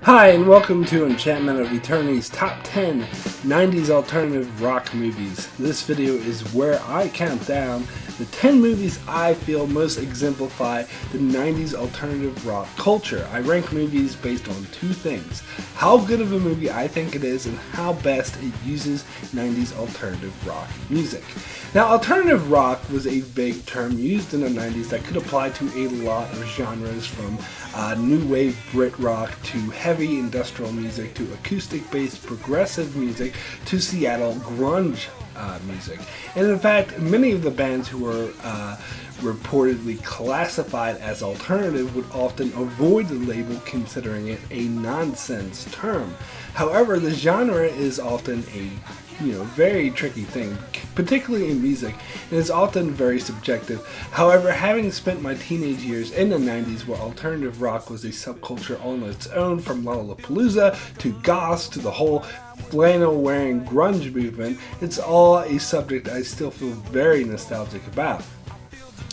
Hi, and welcome to Enchantment of Eternity's Top 10 90s Alternative Rock Movies. This video is where I count down the 10 movies I feel most exemplify the 90s alternative rock culture. I rank movies based on two things: how good of a movie I think it is, and how best it uses 90s alternative rock music. Now, alternative rock was a vague term used in the 90s that could apply to a lot of genres, from new wave Brit rock to heavy industrial music to acoustic-based progressive music to Seattle grunge music. And in fact, many of the bands who were reportedly classified as alternative would often avoid the label, considering it a nonsense term. However, the genre is often a very tricky thing, particularly in music, and is often very subjective. However, having spent my teenage years in the 90s where alternative rock was a subculture on its own, from Lollapalooza to goth to the whole flannel-wearing grunge movement, it's all a subject I still feel very nostalgic about.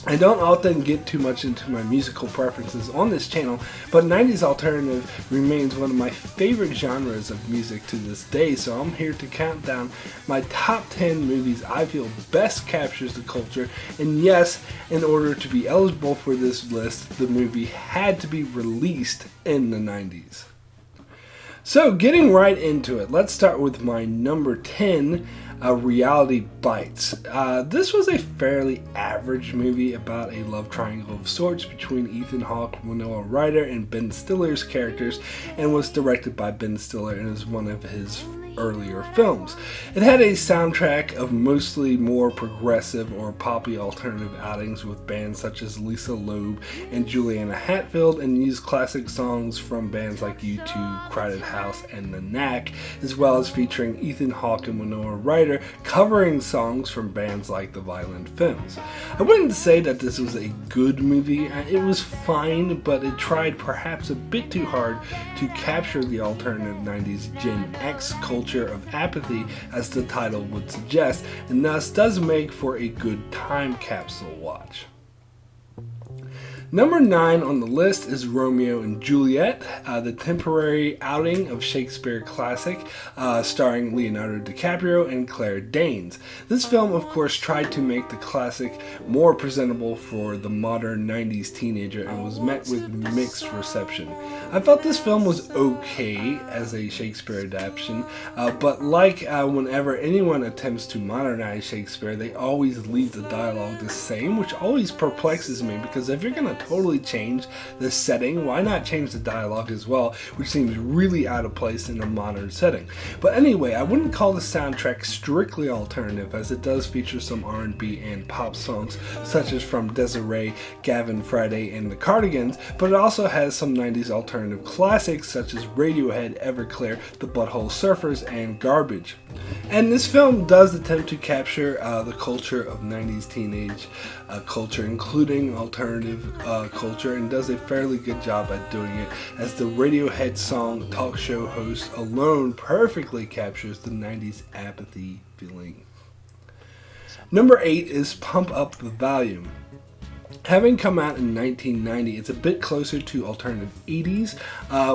I don't often get too much into my musical preferences on this channel, but 90s alternative remains one of my favorite genres of music to this day, so I'm here to count down my top 10 movies I feel best captures the culture. And yes, in order to be eligible for this list, the movie had to be released in the 90s. So getting right into it, let's start with my number 10, Reality Bites. This was a fairly average movie about a love triangle of sorts between Ethan Hawke, Winona Ryder, and Ben Stiller's characters, and was directed by Ben Stiller and is one of his earlier films. It had a soundtrack of mostly more progressive or poppy alternative outings with bands such as Lisa Loeb and Juliana Hatfield, and used classic songs from bands like U2, Crowded House, and The Knack, as well as featuring Ethan Hawke and Winona Ryder covering songs from bands like the Violent Femmes. I wouldn't say that this was a good movie. It was fine, but it tried perhaps a bit too hard to capture the alternative 90s Gen X culture of apathy, as the title would suggest, and thus does make for a good time capsule watch. Number 9 on the list is Romeo and Juliet, the temporary outing of Shakespeare classic, starring Leonardo DiCaprio and Claire Danes. This film, of course, tried to make the classic more presentable for the modern 90s teenager and was met with mixed reception. I felt this film was okay as a Shakespeare adaptation, but whenever anyone attempts to modernize Shakespeare, they always leave the dialogue the same, which always perplexes me, because if you're going to totally change the setting, why not change the dialogue as well, which seems really out of place in a modern setting. But anyway, I wouldn't call the soundtrack strictly alternative, as it does feature some R&B and pop songs such as from Desiree, Gavin Friday, and the Cardigans, but it also has some 90s alternative classics such as Radiohead, Everclear, the Butthole Surfers, and Garbage. And this film does attempt to capture the culture of 90s teenage culture, including alternative culture, and does a fairly good job at doing it, as the Radiohead song Talk Show Host alone perfectly captures the 90s apathy feeling. Number 8 is Pump Up the Volume. Having come out in 1990, it's a bit closer to alternative 80s.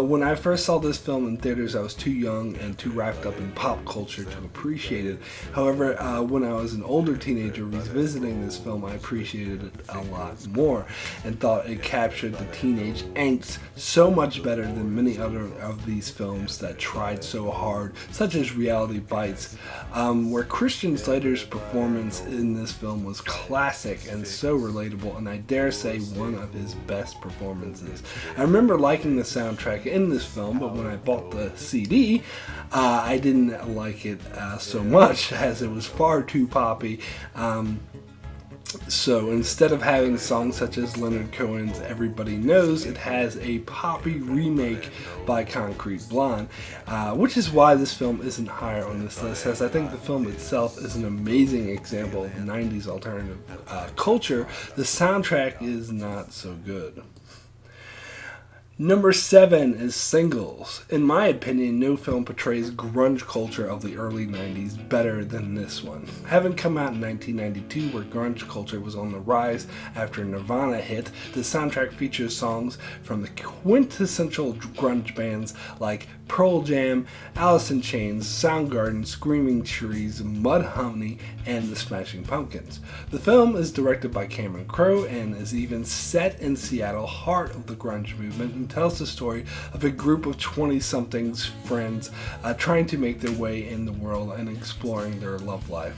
When I first saw this film in theaters, I was too young and too wrapped up in pop culture to appreciate it. However, when I was an older teenager revisiting this film, I appreciated it a lot more and thought it captured the teenage angst so much better than many other of these films that tried so hard, such as Reality Bites, where Christian Slater's performance in this film was classic and so relatable, and I dare say one of his best performances. I remember liking the soundtrack in this film, but when I bought the CD, I didn't like it so much, as it was far too poppy. So instead of having songs such as Leonard Cohen's Everybody Knows, it has a poppy remake by Concrete Blonde, which is why this film isn't higher on this list, as I think the film itself is an amazing example of 90s alternative culture. The soundtrack is not so good. Number 7 is Singles. In my opinion, no film portrays grunge culture of the early 90s better than this one. Having come out in 1992 where grunge culture was on the rise after Nirvana hit, the soundtrack features songs from the quintessential grunge bands like Pearl Jam, Alice in Chains, Soundgarden, Screaming Trees, Mudhoney, and the Smashing Pumpkins. The film is directed by Cameron Crowe and is even set in Seattle, heart of the grunge movement, and tells the story of a group of 20-somethings friends trying to make their way in the world and exploring their love life.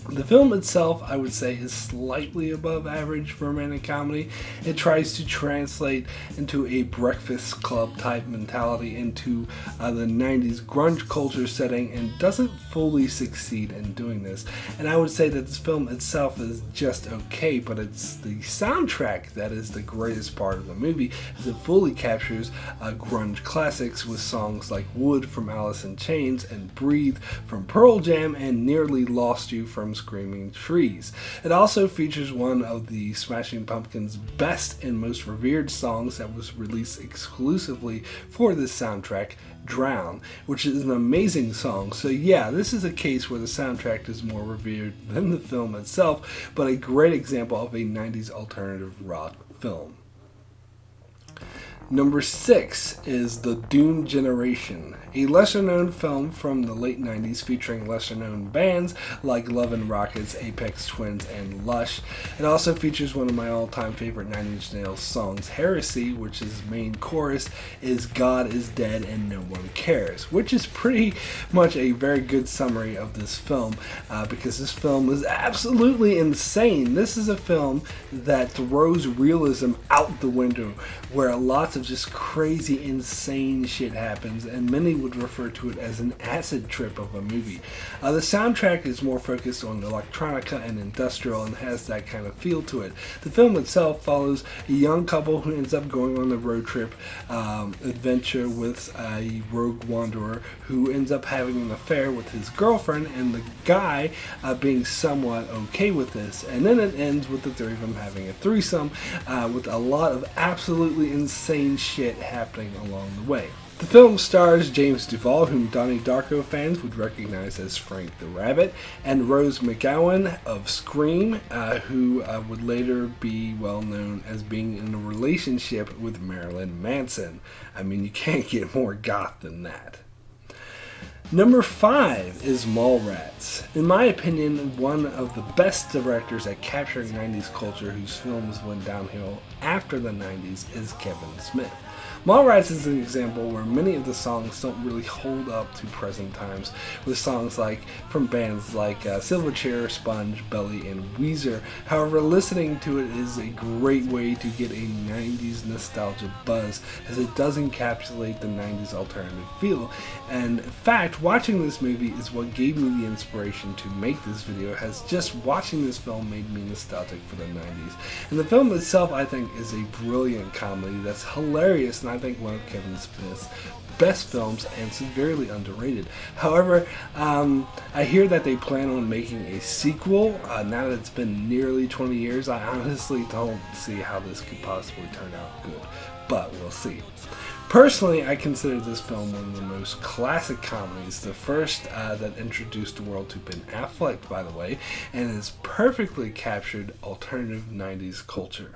The film itself, I would say, is slightly above average for romantic comedy. It tries to translate into a Breakfast Club type mentality into the 90s grunge culture setting and doesn't fully succeed in doing this. And I would say that this film itself is just okay, but it's the soundtrack that is the greatest part of the movie, as it fully captures grunge classics with songs like Wood from Alice in Chains and Breathe from Pearl Jam and Nearly Lost You from Screaming Trees. It also features one of the Smashing Pumpkins' best and most revered songs that was released exclusively for this soundtrack, Drown, which is an amazing song. So yeah, this is a case where the soundtrack is more revered than the film itself, but a great example of a 90s alternative rock film. Number 6 is The Doom Generation, a lesser-known film from the late 90s featuring lesser-known bands like Love and Rockets, Aphex Twins, and Lush. It also features one of my all-time favorite Nine Inch Nails songs, Heresy, which is main chorus is God is dead and no one cares, which is pretty much a very good summary of this film because this film is absolutely insane. This is a film that throws realism out the window, where lots of just crazy, insane shit happens, and many would refer to it as an acid trip of a movie. The soundtrack is more focused on electronica and industrial and has that kind of feel to it. The film itself follows a young couple who ends up going on the road trip adventure with a rogue wanderer who ends up having an affair with his girlfriend, and the guy being somewhat okay with this. And then it ends with the three of them having a threesome with a lot of absolutely insane shit happening along the way. The film stars James Duvall, whom Donnie Darko fans would recognize as Frank the Rabbit, and Rose McGowan of Scream, who would later be well known as being in a relationship with Marilyn Manson. I mean, you can't get more goth than that. Number 5 is Mallrats. In my opinion, one of the best directors at capturing 90s culture whose films went downhill after the 90s is Kevin Smith. Mallrats is an example where many of the songs don't really hold up to present times, with songs like from bands like Silverchair, Sponge, Belly, and Weezer. However, listening to it is a great way to get a 90s nostalgia buzz, as it does encapsulate the 90s alternative feel. And in fact, watching this movie is what gave me the inspiration to make this video, as just watching this film made me nostalgic for the 90s. And the film itself, I think, is a brilliant comedy that's hilarious, and I think one of Kevin Smith's best films and severely underrated. However, I hear that they plan on making a sequel. Now that it's been nearly 20 years, I honestly don't see how this could possibly turn out good, but we'll see. Personally, I consider this film one of the most classic comedies, the first that introduced the world to Ben Affleck, by the way, and has perfectly captured alternative 90s culture.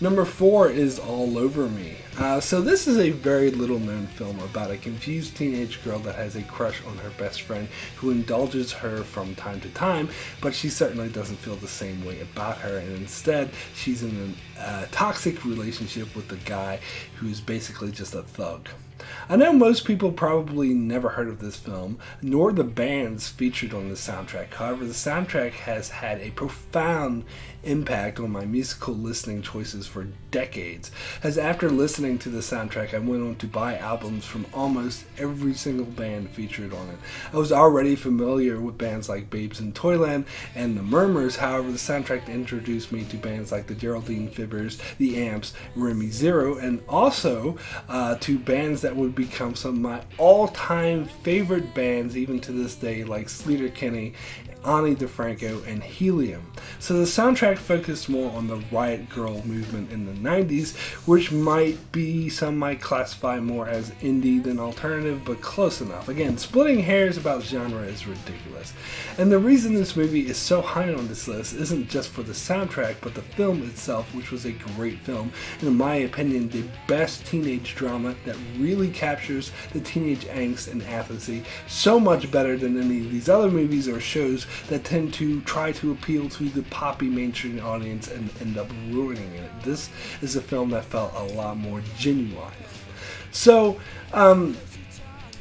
Number 4 is All Over Me. So this is a very little known film about a confused teenage girl that has a crush on her best friend who indulges her from time to time, but she certainly doesn't feel the same way about her, and instead she's in a toxic relationship with the guy who's basically just a thug. I know most people probably never heard of this film, nor the bands featured on the soundtrack. However, the soundtrack has had a profound impact on my musical listening choices for decades, as after listening to the soundtrack I went on to buy albums from almost every single band featured on it. I was already familiar with bands like Babes in Toyland and the Murmurs. However, the soundtrack introduced me to bands like the Geraldine Fibbers, the Amps, Remy Zero, and also to bands that would become some of my all-time favorite bands even to this day, like Sleater-Kinney Ani DeFranco, and Helium. So the soundtrack focused more on the riot grrrl movement in the 90s, which some might classify more as indie than alternative, but close enough. Again, splitting hairs about genre is ridiculous. And the reason this movie is so high on this list isn't just for the soundtrack, but the film itself, which was a great film, and in my opinion, the best teenage drama that really captures the teenage angst and apathy so much better than any of these other movies or shows that tend to try to appeal to the poppy mainstream audience and end up ruining it. This is a film that felt a lot more genuine. So,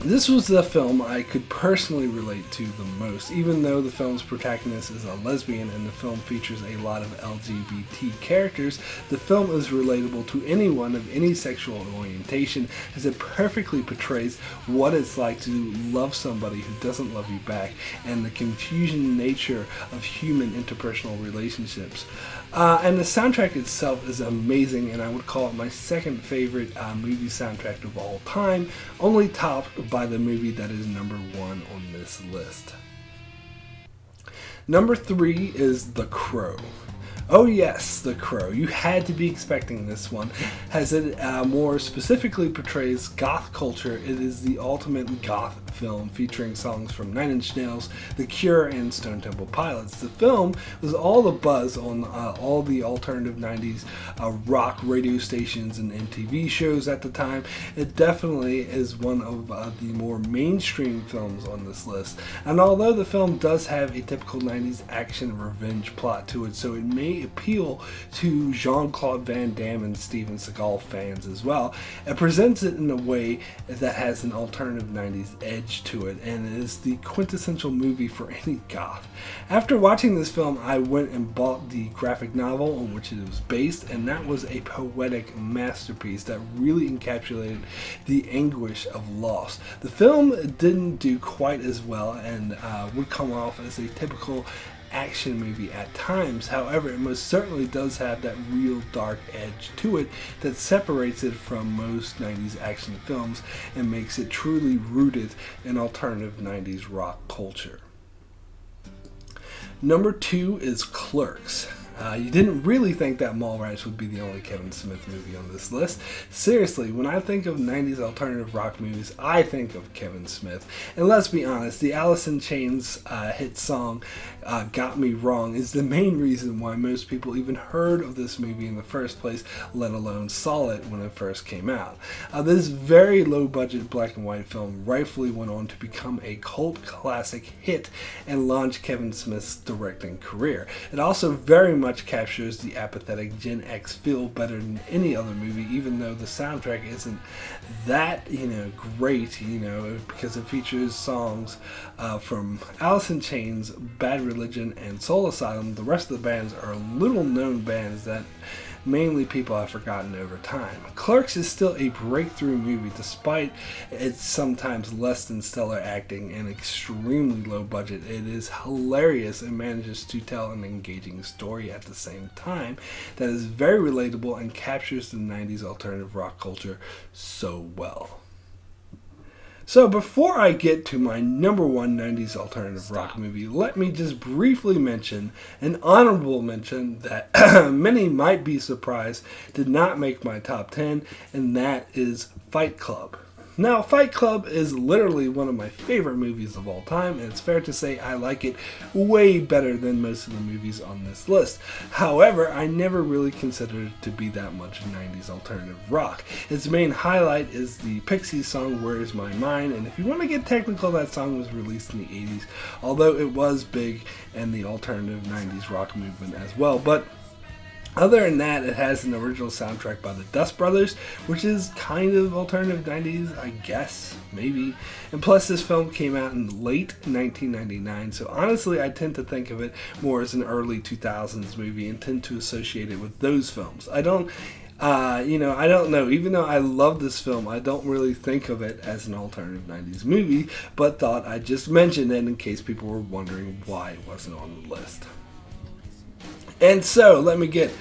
this was the film I could personally relate to the most, even though the film's protagonist is a lesbian and the film features a lot of LGBT characters. The film is relatable to anyone of any sexual orientation, as it perfectly portrays what it's like to love somebody who doesn't love you back and the confusion nature of human interpersonal relationships. And the soundtrack itself is amazing, and I would call it my second favorite movie soundtrack of all time, only topped by the movie that is number 1 on this list. Number 3 is The Crow. Oh yes, The Crow. You had to be expecting this one, as it more specifically portrays goth culture. It is the ultimate goth film, featuring songs from 9 Inch Nails, The Cure, and Stone Temple Pilots. The film was all the buzz on all the alternative 90s rock radio stations and MTV shows at the time. It definitely is one of the more mainstream films on this list. And although the film does have a typical 90s action revenge plot to it, so it may appeal to Jean-Claude Van Damme and Steven Seagal fans as well, it presents it in a way that has an alternative 90s edge to it, and it is the quintessential movie for any goth. After watching this film, I went and bought the graphic novel on which it was based, and that was a poetic masterpiece that really encapsulated the anguish of loss. The film didn't do quite as well and would come off as a typical action movie at times. However, it most certainly does have that real dark edge to it that separates it from most 90s action films and makes it truly rooted in alternative 90s rock culture. Number 2 is Clerks. You didn't really think that Mallrats would be the only Kevin Smith movie on this list. Seriously, when I think of 90s alternative rock movies, I think of Kevin Smith. And let's be honest, the Alice in Chains hit song, Got Me Wrong, is the main reason why most people even heard of this movie in the first place, let alone saw it when it first came out. This very low-budget black and white film rightfully went on to become a cult classic hit and launch Kevin Smith's directing career. It also very much captures the apathetic Gen X feel better than any other movie, even though the soundtrack isn't that, great, because it features songs from Alice in Chains, Bad Religion, and Soul Asylum. The rest of the bands are little known bands that mainly people have forgotten over time. Clerks is still a breakthrough movie despite its sometimes less than stellar acting and extremely low budget. It is hilarious and manages to tell an engaging story at the same time that is very relatable and captures the 90s alternative rock culture so well. So before I get to my number 1 90s alternative rock movie, let me just briefly mention an honorable mention that many might be surprised did not make my top 10, and that is Fight Club. Now, Fight Club is literally one of my favorite movies of all time, and it's fair to say I like it way better than most of the movies on this list. However, I never really considered it to be that much 90s alternative rock. Its main highlight is the Pixies song Where Is My Mind, and if you want to get technical, that song was released in the 80s, although it was big in the alternative 90s rock movement as well. But other than that, it has an original soundtrack by the Dust Brothers, which is kind of alternative 90s, I guess, maybe. And plus, this film came out in late 1999, so honestly, I tend to think of it more as an early 2000s movie and tend to associate it with those films. I don't know. Even though I love this film, I don't really think of it as an alternative 90s movie, but thought I'd just mention it in case people were wondering why it wasn't on the list. And so, let me get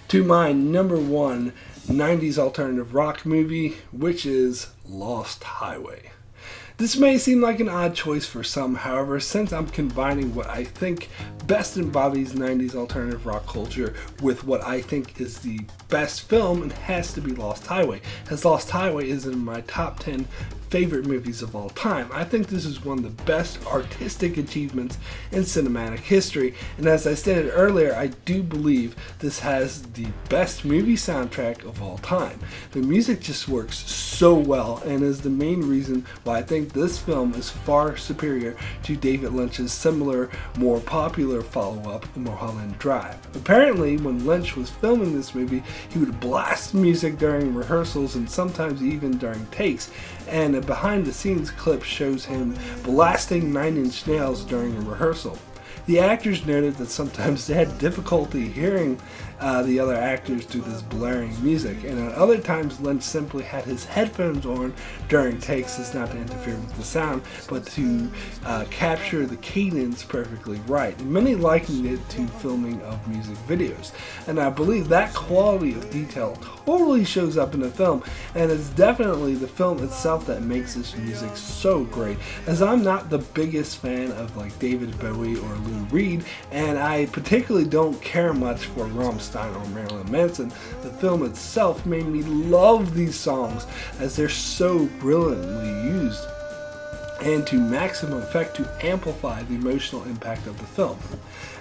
to my number 1 90s alternative rock movie, which is Lost Highway. This may seem like an odd choice for some, however, since I'm combining what I think best embodies 90s alternative rock culture with what I think is the best film, it has to be Lost Highway, as Lost Highway is in my top 10 favorite movies of all time. I think this is one of the best artistic achievements in cinematic history, and as I stated earlier, I do believe this has the best movie soundtrack of all time. The music just works so well and is the main reason why I think this film is far superior to David Lynch's similar, more popular follow-up, Mulholland Drive. Apparently, when Lynch was filming this movie, he would blast music during rehearsals and sometimes even during takes, and a behind-the-scenes clip shows him blasting 9 Inch Nails during a rehearsal. The actors noted that sometimes they had difficulty hearing the other actors do this blaring music, and at other times Lynch simply had his headphones on during takes as not to interfere with the sound, but to capture the cadence perfectly right. And many likened it to filming of music videos, and I believe that quality of detail totally shows up in the film, and it's definitely the film itself that makes this music so great, as I'm not the biggest fan of like David Bowie or Lou Reed, and I particularly don't care much for Rammstein or Marilyn Manson. The film itself made me love these songs as they're so brilliantly used and to maximum effect to amplify the emotional impact of the film.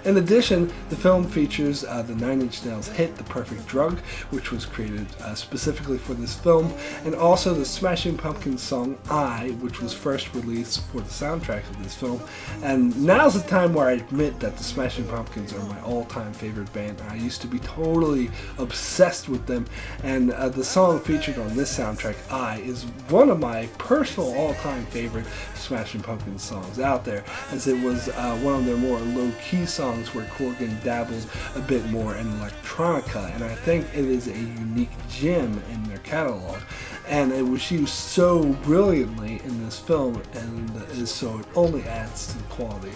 In addition, the film features the 9 Inch Nails hit The Perfect Drug, which was created specifically for this film, and also the Smashing Pumpkins song I, which was first released for the soundtrack of this film. And now's the time where I admit that the Smashing Pumpkins are my all-time favorite band. I used to be totally obsessed with them, and the song featured on this soundtrack, I, is one of my personal all-time favorite Smashing Pumpkins songs out there, as it was one of their more low-key songs where Corgan dabbled a bit more in electronica, and I think it is a unique gem in their catalog, and it was used so brilliantly in this film, and so it only adds to the quality.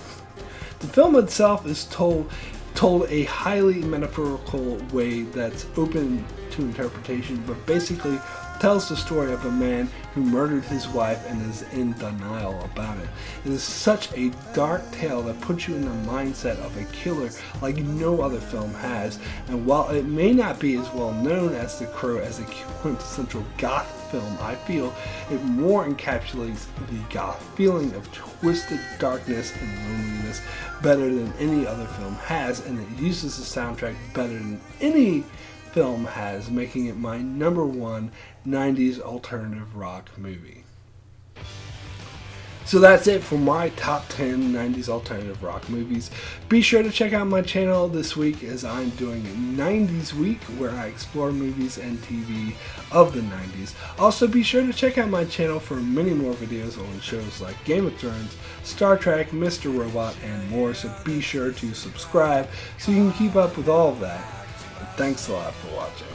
The film itself is told a highly metaphorical way that's open to interpretation, but basically tells the story of a man who murdered his wife and is in denial about it. It is such a dark tale that puts you in the mindset of a killer like no other film has, and while it may not be as well known as The Crow as a quintessential goth film, I feel it more encapsulates the goth feeling of twisted darkness and loneliness better than any other film has, and it uses the soundtrack better than any film has, making it my number one 90s alternative rock movie. So that's it for my top 10 90s alternative rock movies. Be sure to check out my channel this week, as I'm doing a 90s week where I explore movies and TV of the 90s. Also be sure to check out my channel for many more videos on shows like Game of Thrones, Star Trek, Mr. Robot, and more, so be sure to subscribe so you can keep up with all of that. Thanks a lot for watching.